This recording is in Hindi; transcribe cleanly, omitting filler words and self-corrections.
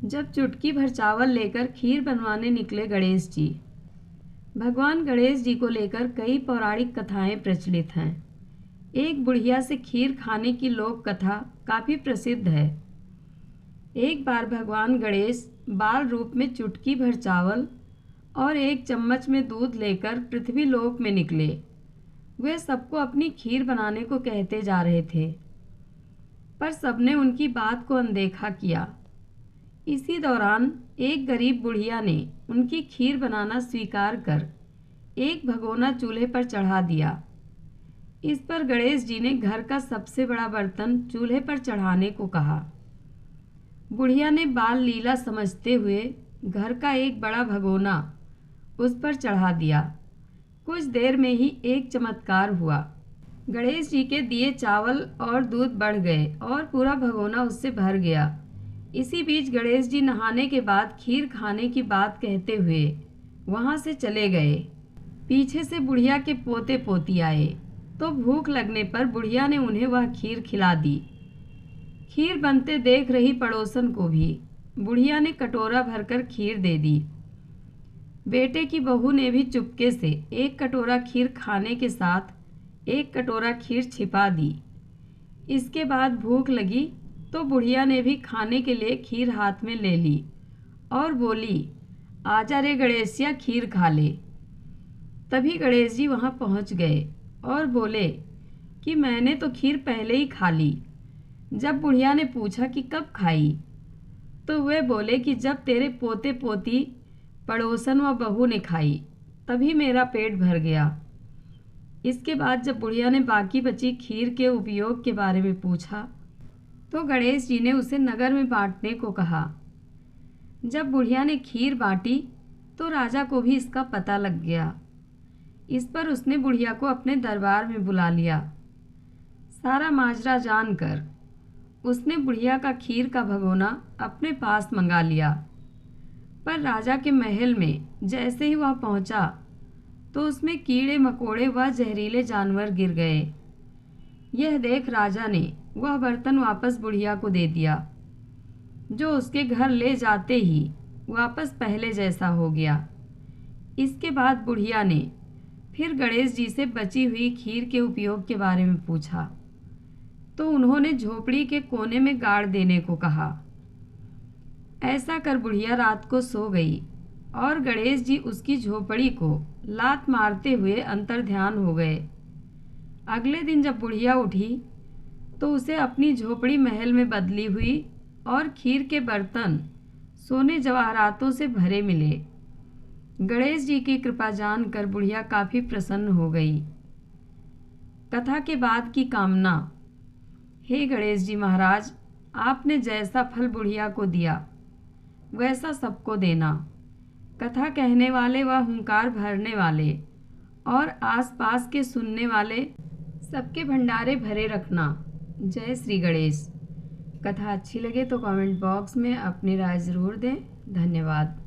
जब चुटकी भर चावल लेकर खीर बनवाने निकले गणेश जी। भगवान गणेश जी को लेकर कई पौराणिक कथाएं प्रचलित हैं। एक बुढ़िया से खीर खाने की लोक कथा काफ़ी प्रसिद्ध है। एक बार भगवान गणेश बाल रूप में चुटकी भर चावल और एक चम्मच में दूध लेकर पृथ्वी लोक में निकले। वे सबको अपनी खीर बनाने को कहते जा रहे थे, पर सबने उनकी बात को अनदेखा किया। इसी दौरान एक गरीब बुढ़िया ने उनकी खीर बनाना स्वीकार कर एक भगोना चूल्हे पर चढ़ा दिया। इस पर गणेश जी ने घर का सबसे बड़ा बर्तन चूल्हे पर चढ़ाने को कहा। बुढ़िया ने बाल लीला समझते हुए घर का एक बड़ा भगोना उस पर चढ़ा दिया। कुछ देर में ही एक चमत्कार हुआ। गणेश जी के दिए चावल और दूध बढ़ गए और पूरा भगोना उससे भर गया। इसी बीच गणेश जी नहाने के बाद खीर खाने की बात कहते हुए वहाँ से चले गए। पीछे से बुढ़िया के पोते पोती आए तो भूख लगने पर बुढ़िया ने उन्हें वह खीर खिला दी। खीर बनते देख रही पड़ोसन को भी बुढ़िया ने कटोरा भरकर खीर दे दी। बेटे की बहू ने भी चुपके से एक कटोरा खीर खाने के साथ एक कटोरा खीर छिपा दी। इसके बाद भूख लगी तो बुढ़िया ने भी खाने के लिए खीर हाथ में ले ली और बोली, आजा रे गणेशिया, खीर खा ले। तभी गणेश जी वहाँ पहुँच गए और बोले कि मैंने तो खीर पहले ही खा ली। जब बुढ़िया ने पूछा कि कब खाई, तो वे बोले कि जब तेरे पोते पोती पड़ोसन व बहू ने खाई तभी मेरा पेट भर गया। इसके बाद जब बुढ़िया ने बाकी बची खीर के उपयोग के बारे में पूछा तो गणेश जी ने उसे नगर में बांटने को कहा। जब बुढ़िया ने खीर बांटी तो राजा को भी इसका पता लग गया। इस पर उसने बुढ़िया को अपने दरबार में बुला लिया। सारा माजरा जानकर उसने बुढ़िया का खीर का भगोना अपने पास मंगा लिया। पर राजा के महल में जैसे ही वह पहुंचा तो उसमें कीड़े मकोड़े व जहरीले जानवर गिर गए। यह देख राजा ने वह बर्तन वापस बुढ़िया को दे दिया, जो उसके घर ले जाते ही वापस पहले जैसा हो गया। इसके बाद बुढ़िया ने फिर गणेश जी से बची हुई खीर के उपयोग के बारे में पूछा तो उन्होंने झोपड़ी के कोने में गाड़ देने को कहा। ऐसा कर बुढ़िया रात को सो गई और गणेश जी उसकी झोपड़ी को लात मारते हुए अंतर्ध्यान हो गए। अगले दिन जब बुढ़िया उठी तो उसे अपनी झोपड़ी महल में बदली हुई और खीर के बर्तन सोने जवाहरातों से भरे मिले। गणेश जी की कृपा जानकर बुढ़िया काफ़ी प्रसन्न हो गई। कथा के बाद की कामना। हे गणेश जी महाराज, आपने जैसा फल बुढ़िया को दिया वैसा सबको देना। कथा कहने वाले व हुंकार भरने वाले और आसपास के सुनने वाले सबके भंडारे भरे रखना। जय श्री गणेश। कथा अच्छी लगे तो कमेंट बॉक्स में अपनी राय ज़रूर दें। धन्यवाद।